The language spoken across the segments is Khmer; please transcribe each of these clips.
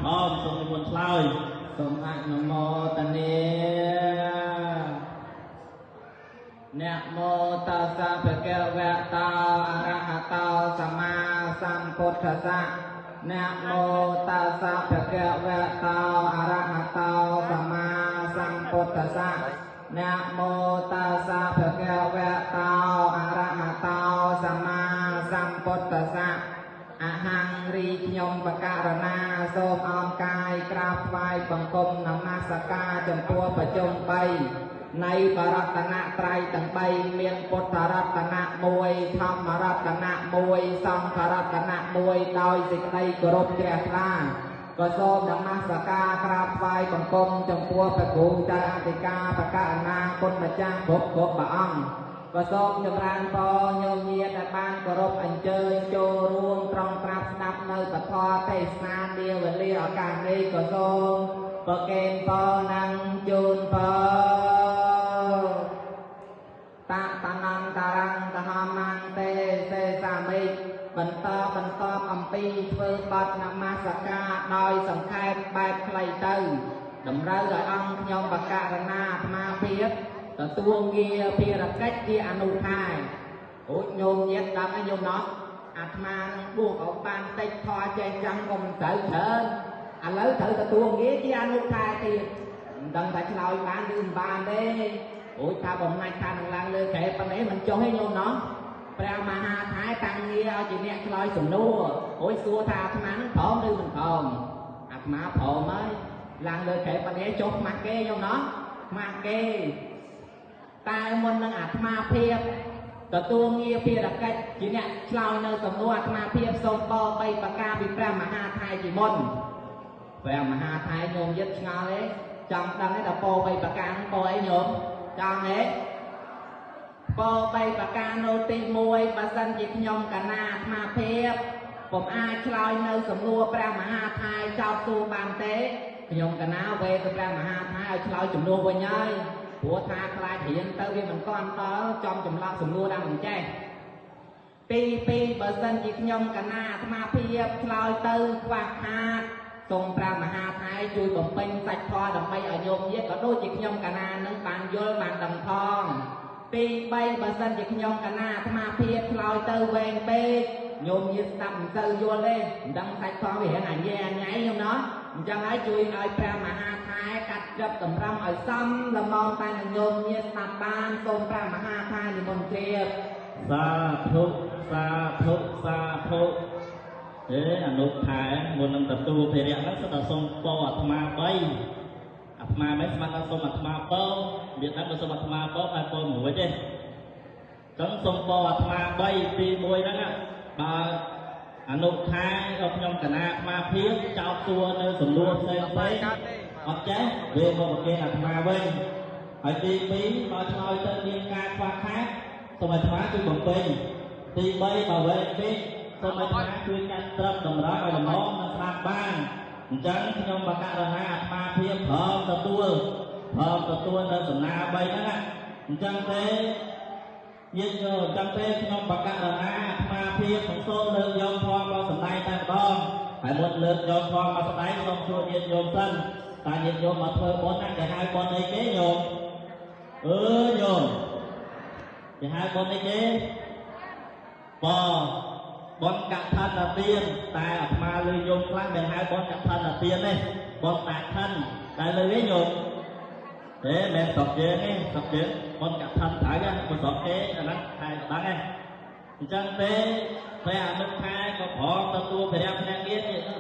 พร้อมทรงในมวลลอยทรงอนุโมทนานะโมตัสสะภะคะวะโตอะระหะโตสัมมาสัมพุทธัสสะนะโมตัสสะภะคะวะโตอะระหะโตสัมมาสัมพุทธัสสะนะโมตัสสะภะคะวะโตอะระหะโตสัมมาสัมพุทธัสสะអហង្រីខ្ញុំបករណាសូមអោនកាយក្រាបថ្វាយបង្គំនមស្ការចំពោះបច្ចុប្បន្ននៃបរតនត្រ័យទាំង3មានពុទ្ធរតនៈ1ធម្មរតនៈ1សង្ឃរតនៈ1ដោយសេចក្តីគោរពជ្រះថ្លាក៏សូមនមស្ការក្រាបថ្វាយបង្គំចំពោះព្រះគ្រូចៅអធិការបកអនាគុណម្ចាស់គ្រប់ព្រះអង្គក៏សូមចម្រើនពរញោមញាតិដែលបានគោរពអញ្ជើញចូលរួមត្រង់ត្រាប់ស្ដាប់នៅពធទេសនានាវេលាឱកាសនេះក៏សូមប្រគេនពរនិងជូនពរតតនន្តរន្តហមន្ទេសេសាមិបន្តអំពីធ្វើបទនមស្ការដោយសង្ខេបបែបខ្លីទៅតម្រូវឲ្យអង្គខ្ញុំបករណាអាត្មាភាពទទួលងារភារកិច្ចជាអនុថាយអូញោមញាតិដឹងហើយញោមណោះអាត្មានឹងបួសឲ្យបានតិចធေါ်ចេះចាំកុំត្រូវច្រើនឥឡូវត្រូវទទួលងារជាអនុថាយទៀតមិនដឹងថាឆ្លើយបានឬមិនបានទេអូយថាបំណាច់ថានឹងឡើងលើក្រែប៉ុណ្ណេះមិនចុះទេញោមណោះព្រះមហាថៃតាំងងារឲ្យជាអ្នកឆ្លើយសំណួរអូយសួរថាអាត្មានឹងព្រមឬមិនព្រមអាត្មាព្រមហើយឡើងលើក្រែប៉ុណ្ណេះចុះខ្មាស់គេញោមណោះខ្មាស់គេតែមុននឹងអាត្មាភាពទទួលងារភារកិច្ចជាអ្នកឆ្លើយនៅសំណួរអាត្មាភាពសូមប3ប្រការពីព្រះមហាថៃជាមុនព្រះមហាថៃញោមយិតឆ្ងល់ទេចង់ដឹងទេដល់3ប្រការហ្នឹងអីញោមចង់ទេ3ប្រការនោះទី1បើសិនជាខ្ញុំកណាអាត្មាភាពពុំអាចឆ្លើយនៅសំណួរព្រះមហាថៃចោទសួរបានទេខ្ញុំកណាវេទៅព្រះមហាថៃឲ្យឆ្លើយជំនួសវិញហើយព្រោះថាខ្លាចរៀនទៅវាមិនទាន់ដល់ចំចម្លងសំណួរដល់មិនចេះទី2បើសិនជាខ្ញុំកណាអាត្មាភាពឆ្លើយទៅខ្វះខាតសូមព្រះមហាថៃជួយបំពេញសាច់ធម៌ដើម្បីឲ្យញោមញាតិក៏ដូចជាខ្ញុំកណានឹងបានយល់បានដឹងផងទី3បើសិនជាខ្ញុំកណាអាត្មាភាពឆ្លើយទៅវែងពេកញោមញាតិស្ដាប់មិនទៅយល់ទេមិនដឹងសាច់ធម៌វារៀងអញ៉ែខ្ញុំណោះអញ្ចឹងហើយជួយឲ្យព្រះមហាថៃកាត់ចាប់តម្រង់ឲ្យសមល្មមតែនឹងញោមញាតិស្ដាប់បានសូមព្រះមហាថៃនិមន្តជ្រាបសាធុសាធុសាធុអនុថែមុននឹងទទួលភារៈហ្នឹងសុទ្ធតែសូមពរអាត្មា3អាត្មាមិនស្មានថាសូមអាត្មាពរមានតែសូមអាត្មាពរតែពរមួយទេចឹងសូមពរអាត្មា3ទី1ហ្នឹងបើអនុថាយដល់ខ្ញុំកណាអាត្មាភាពចោទសួរនៅសំណួរផ្សេងអត់ចេះវាមកប្រគេនអាត្មាវិញហើយទី2បើឆ្លើយទៅមានការខ្វះខាតសូមអាត្មាជួយបំពេញទី3បើវែងពេកសូមអាត្មាជួយកាត់ត្រឹមតម្រង់ឲ្យល្មមនិងស្ដាប់បានអញ្ចឹងខ្ញុំបកករណាអាត្មាភាពព្រមទទួលនៅសំណា3ហ្នឹងអញ្ចឹងទេញាតិញោមចាំពេលខ្ញុំបកករណាអាត្មាភាពសំសូមលើកយកធម៌មកសម្ដែងតែម្ដងហើយមុនលើកយកធម៌មកសម្ដែងសូមជួយញាតិញោមសិនតែញាតិញោមមកធ្វើបុណ្យណាគេហៅបុណ្យអីគេញោមញោមគេហៅបុណ្យអីគេបុណ្យកឋិនទានតែអាត្មាលើញោមខ្លះមិនហៅបុណ្យកឋិនទានទេបុណ្យតាឋិនតែលើវិញញោមទេមិនស្រុកយើងទេស្រុកយើងបុណ្យកឋិនត្រូវហ្នឹងមិនស្រុកគេអាហ្នឹងខែក៏ដឹងដែរអញ្ចឹងទេព្រះអនុខែក៏ព្រមទទួលព្រះភ្នាក់ងារ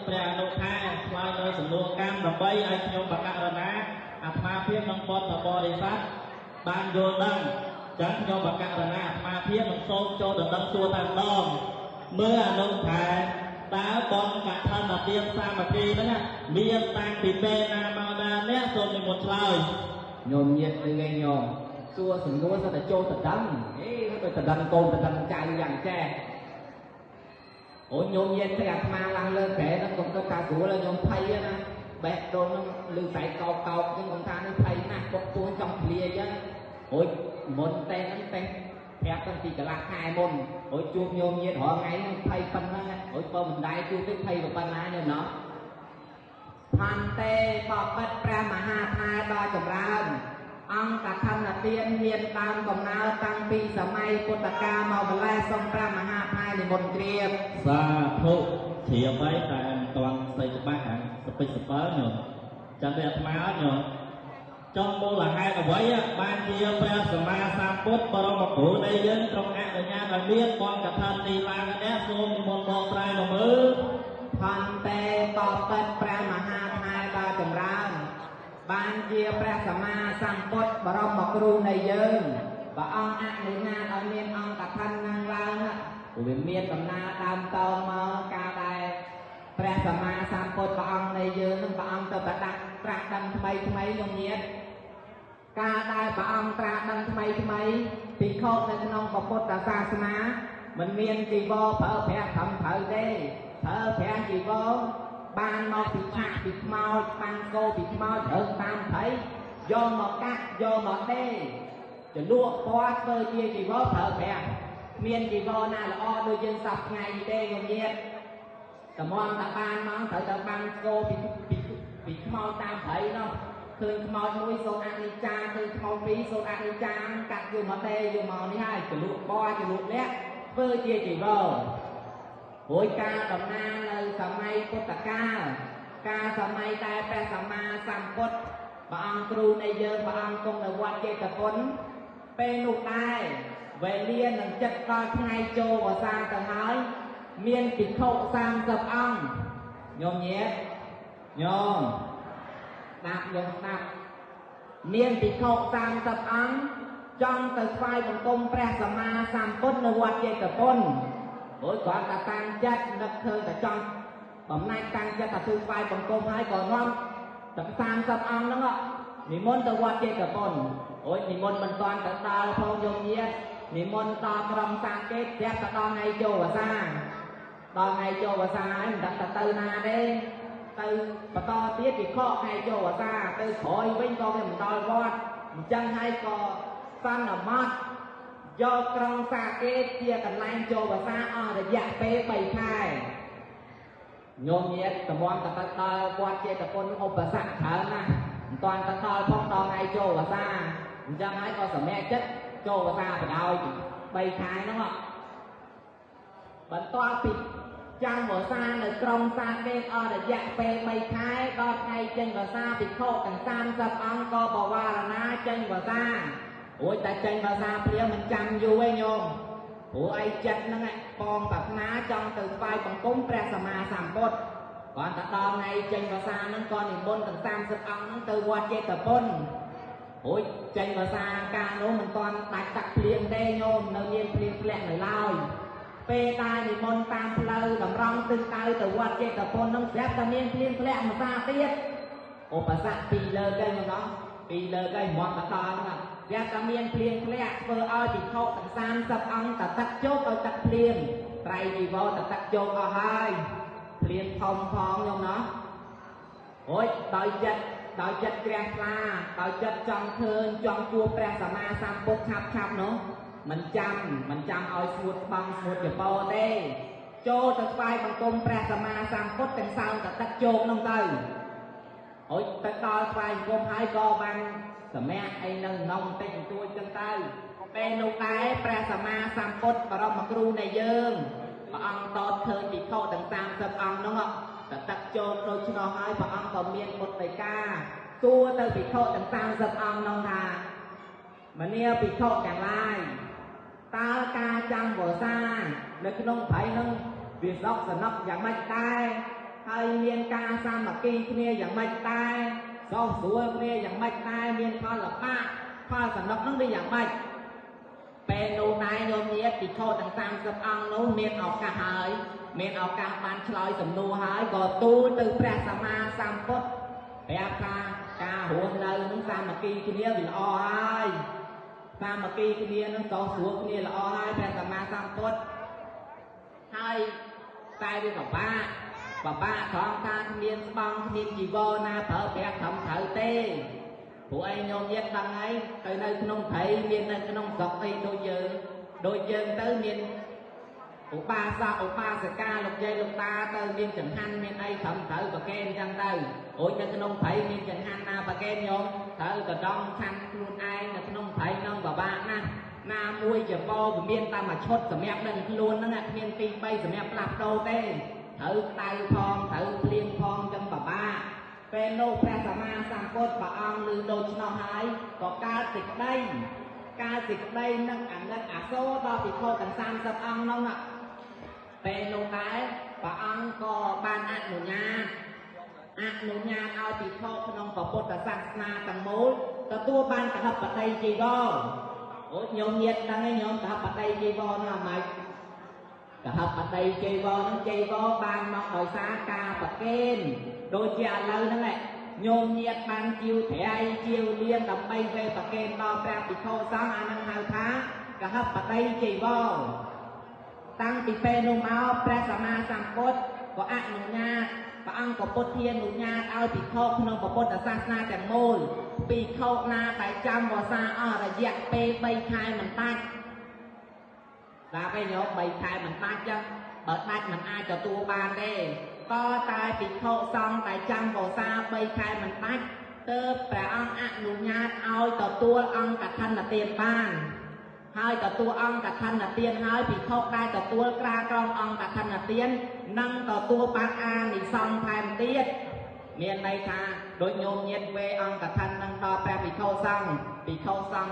ព្រះអនុខែឆ្លើយនៅសំណួរកម្មដើម្បីឲ្យខ្ញុំបកករណាអាត្មាភាពក្នុងបុណ្យបរិស័ទបានយល់ដឹងអញ្ចឹងខ្ញុំបកករណាអាត្មាភាពនឹងសូមចូលដណ្ដឹងសួរតែម្ដងមើលអនុខែតើបុណ្យកឋិនទានសាមគ្គីហ្នឹងមានតាំងពីពេលណាមកដល់នេះសូមនិមន្តឆ្លើយញោមញាតិអីគេញោមសួរសំណួរទៅចូលទៅដឹងទៅដឹងកូនទៅដឹងចៅយ៉ាងចេះអូញោមញាតិតែអាត្មាឡើងលើក្រែហ្នឹងកុំទៅថាស្រួលញោមភ័យណាបេះដូងហ្នឹងលឺតែកោកអញ្ចឹងខ្ញុំថានេះភ័យណាស់ពុកពួនចង់ឃ្លាអញ្ចឹងអូយមុនតែហ្នឹងតែប្រាប់តាំងពីកន្លះខែមុនអូយជួបញោមញាតិរាល់ថ្ងៃហ្នឹងភ័យប៉ុណ្ណឹងអូយបើមិនដែរជួបទៅភ័យប៉ុណ្ណាញោមណោះស พันเตปอบเปิดพระมหาทายดอยจำรานអង្គកថានទានមានដើមកំណើតតាំងពីសម័យពុទ្ធកាលមកម្ល៉េះសូមព្រះមហាថៃនិមន្តជ្រាបសាធុជ្រាបໄວតែមិនទាន់ស្ដីច្បាស់ខាងសពិចសពិលញោមចាំតែអាត្មាអត់ញោមចុងមូលហេតុអ្វីបានជាព្រះសម្មាសម្ពុទ្ធបរមគ្រូនៃយើងទ្រង់អនុញ្ញាតឲ្យមានបងកថាទីឡើងនេះសូមនិមន្តបកស្រាយមកមើលផន្តេបបិទ្ធព្រះមហាថៃដ៏ចម្រើនបានជាព្រះសម្មាសម្ពុទ្ធបរមគ្រូនៃយើងព្រះអង្គអនុញ្ញាតឲ្យមានអង្គកថានឹងឡើងវាមានដំណើរដើមតមកកាលដែរព្រះសម្មាសម្ពុទ្ធព្រះអង្គនៃយើងនឹងព្រះអង្គទៅប្រដាក់ត្រាស់ដឹងថ្មីថ្មីលោកញាតិកាលដែលព្រះអង្គត្រាស់ដឹងថ្មីថ្មីភិក្ខុនៅក្នុងពុទ្ធសាសនាមិនមានជីវរប្រើប្រាស់ត្រឹមត្រូវទេប្រើប្រាស់ជីវរបានមកពីឆាក់ពីខ្មោចបានគោពីខ្មោចរើសតាមថៃយកមកកាត់យកមកទេចលក់ពណ៌ធ្វើជាជីវរប្រើប្រាស់មានជីវរណាល្អដូចយើងសពថ្ងៃទេលោកញាតិតម្រាំតាបានមកត្រូវទៅបានគោពីខ្មោចតាមថៃនោះឃើញខ្មោចមួយសូនអនិច្ចាឃើញខ្មោចពីរសូនអនិច្ចាកាត់យកមកទេយកមកនេះហើយចលក់ពណ៌ចលក់លក្ខធ្វើជាជីវរព្រោះការដំណើរនៅសម័យពុទ្ធកាលការសម័យតែព្រះសម្មាសម្ពុទ្ធព្រះអង្គគ្រូនៃយើងព្រះអង្គគង់នៅវត្តចេតពុនពេលនោះដែរវេលានឹងចិត្តដល់ថ្ងៃចូលវស្សាទៅហើយមានភិក្ខុ30អង្គញោមញាតិញោមស្ដាប់យើងស្ដាប់មានភិក្ខុ30អង្គចង់ទៅថ្វាយបង្គំព្រះសម្មាសម្ពុទ្ធនៅវត្តចេតពុនព្រោះគាត់តែតាំងចិត្តនឹកឃើញតែចង់បំណាច់តាំងចិត្តតែធ្វើស្វ័យបង្គំហើយក៏នាំតែ30អង្គហ្នឹងនិមន្តទៅវត្តចេតពុនអូយនិមន្តមិនតាន់ទៅដល់ផងយមញាតិនិមន្តដល់ក្រុងសាកេតតែដល់ថ្ងៃចូលវស្សាដល់ថ្ងៃចូលវស្សាហើយមិនដឹងទៅណាទេទៅបន្តទៀតពីខកថ្ងៃចូលវស្សាទៅក្រោយវិញក៏វាមិនដល់វត្តអញ្ចឹងហើយក៏សន្មតយកក្រុងសាកេតជាកន្លែងចូលវស្សាអស់រយៈពេល3ខែញោមញាតិតម្រាំទៅដល់វត្តចេតពុនឧបសគ្គច្រើនណាស់មិនតាន់ទៅដល់ផងដល់ថ្ងៃចូលវស្សាអញ្ចឹងហើយក៏សម្រេចចិត្តចូលវស្សាបដោយ3ខែហ្នឹងបន្ទាប់ពីចាំវស្សានៅក្រុងសាកេតអស់រយៈពេល3ខែដល់ថ្ងៃចេញវស្សាភិក្ខុទាំង30អង្គក៏បវារណាចេញវស្សាអូយតែចេញវស្សាព្រាមមិនចាំយូរទេញោមព្រោះឯចិត្តហ្នឹងបងប្រាថ្នាចង់ទៅស្វែងបង្គំព្រះសម្មាសម្ពុទ្ធគាត់ទៅដល់ថ្ងៃចេញវស្សាហ្នឹងក៏និមន្តទាំង30អង្គហ្នឹងទៅវត្តចេតពុនអូយចេញវស្សាកាលនោះមិនទាន់ដាច់ទឹកភ្លៀងទេញោមនៅមានភ្លៀងធ្លាក់នៅឡើយពេលដែលនិមន្តតាមផ្លូវតម្រង់ទិសដៅទៅវត្តចេតពុនហ្នឹងស្រាប់តែមានភ្លៀងធ្លាក់មួយសាទៀតឧបសគ្គពីលើគេមកដល់ពីលើគេមកដល់ហ្នឹងវាតែមានភ្លៀងធ្លាក់ធ្វើឲ្យភិក្ខុទាំង30អង្គតទឹកជោគឲ្យទឹកភ្លៀងត្រៃជីវរតទឹកជោគអស់ហើយភ្លៀងធំផងញោមណាអូយដោយចិត្តជ្រះថ្លាដោយចិត្តចង់ឃើញចង់ជួបព្រះសម្មាសម្ពុទ្ធឆាប់នោះមិនចាំឲ្យស្ងួតបងស្ងួតចពោទេចូលទៅស្វែងបង្គំព្រះសម្មាសម្ពុទ្ធទាំងសោតទឹកជោគនោះទៅអូយទៅដល់ស្វែងបង្គំហើយក៏បានសម្រាប់អីនៅនំតិចបន្តួចចឹងទៅពេលនោះដែរព្រះសម្មាសម្ពុទ្ធបរមគ្រូនៃយើងព្រះអង្គតតឃើញភិក្ខុទាំង30អង្គនោះតែទឹកជោគដូច្នោះហើយព្រះអង្គក៏មានមុតដីកាសួរទៅភិក្ខុទាំង30អង្គនោះថាមនាភិក្ខុទាំងឡាយតើការចាំវស្សានៅក្នុងព្រៃនឹងវាសោកសណុកយ៉ាងម៉េចដែរហើយមានការសាមគ្គីគ្នាយ៉ាងម៉េចដែរសោកស្រួលគ្នាយ៉ាងម៉េចដែរមានផលលំបាកផលសំណុកនឹងវាយ៉ាងម៉េចពេលនោះដែរញោមញាតិភិក្ខុទាំង30អង្គនោះមានឱកាសហើយមានឱកាសបានឆ្លើយសំណួរហើយក៏ទូលទៅព្រះសម្មាសម្ពុទ្ធប្រាប់ថាការរស់នៅនឹងសាមគ្គីគ្នាវាល្អហើយសាមគ្គីគ្នានឹងសោកស្រួលគ្នាល្អហើយព្រះសម្មាសម្ពុទ្ធហើយតែវាពិបាកត្រង់ថាគ្មានស្បង់គ្មានជីវរណាប្រើប្រាស់ត្រឹមត្រូវទេព្រោះឯងញោមញាតិដឹងហើយទៅនៅក្នុងព្រៃមាននៅក្នុងស្រុកអីដូចយើងទៅមាន ឧបាសកឧបាសិកាលោកយាយលោកតាទៅមានចង្ហាន់មានអីត្រឹមត្រូវប្រកេនអញ្ចឹងទៅអូយនៅក្នុងព្រៃមានចង្ហាន់ណាប្រកេនញោមត្រូវទៅដងឆាន់ខ្លួនឯងនៅក្នុងព្រៃនឹងពិបាកណាស់ណាមួយជាពោវាមានតែមួយឈុតសម្រាប់នឹងខ្លួនហ្នឹងគ្មានទី3សម្រាប់ផ្លាស់ប្ដូរទេត្រូវក្តៅផងត្រូវភ្លៀងផងអញ្ចឹងពិបាកពេលនោះព្រះសម្មាសម្ពុទ្ធព្រះអង្គឮដូច្នោះហើយក៏កើតសេចក្តីនឹងអាណិតអាសូរដល់ភិក្ខុទាំង30អង្គនោះពេលនោះដែរព្រះអង្គក៏បានអនុញ្ញាតឲ្យភិក្ខុក្នុងពុទ្ធសាសនាទាំងមូលទទួលបានកហបតីជីវរអូញោមញាតិដឹងទេញោមកហបតីជីវរនោះម៉េចកហបតីជីវរនឹងជីវរបានមកដោយសារការប្រគេនដូចជាឥឡូវហ្នឹងញោមញាតិបានជាវត្រៃជាវលៀនដើម្បីវេប្រគេនដល់ព្រះភិក្ខុសង្ឃអានឹងហៅថាកហបតីជីវរតាំងពីពេលនោះមកព្រះសម្មាសម្ពុទ្ធក៏អនុញ្ញាតព្រះអង្គក៏ពុទ្ធធានអនុញ្ញាតឲ្យភិក្ខុក្នុងពុទ្ធសាសនាទាំងមូលភិក្ខុណាដែលចាំវស្សាអស់រយៈពេល3ខែមិនដាច់ដល់ពេលញោម3ខែមិនដាច់ចឹងបើដាច់មិនអាចទទួលបានទេក៏តែភិក្ខុសង្ឃដែលចាំវស្សា3ខែមិនដាច់ទើបព្រះអង្គអនុញ្ញាតឲ្យទទួលអង្គកឋិនទានបានហើយទទួលអង្គកឋិនទានហើយភិក្ខុដែលទទួលក្រាក្រមអង្គកឋិនទាននឹងទទួលបានអានិសង្សថែមទៀតមានន័យថាដូចញោមញាតិវេអង្គកឋិននឹងដល់ព្រះភិក្ខុសង្ឃ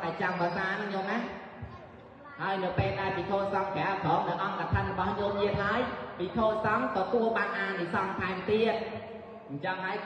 ដែលចាំវស្សានឹងញោមណាហើយនៅពេលដែលភិក្ខុសង្ឃក្រៅក្រមនៅអង្គកឋិនរបស់ញោមញាតិហើយភិក្ខុសង្ឃទទួលបានអានិសង្សថែមទៀតអញ្ចឹងហើយ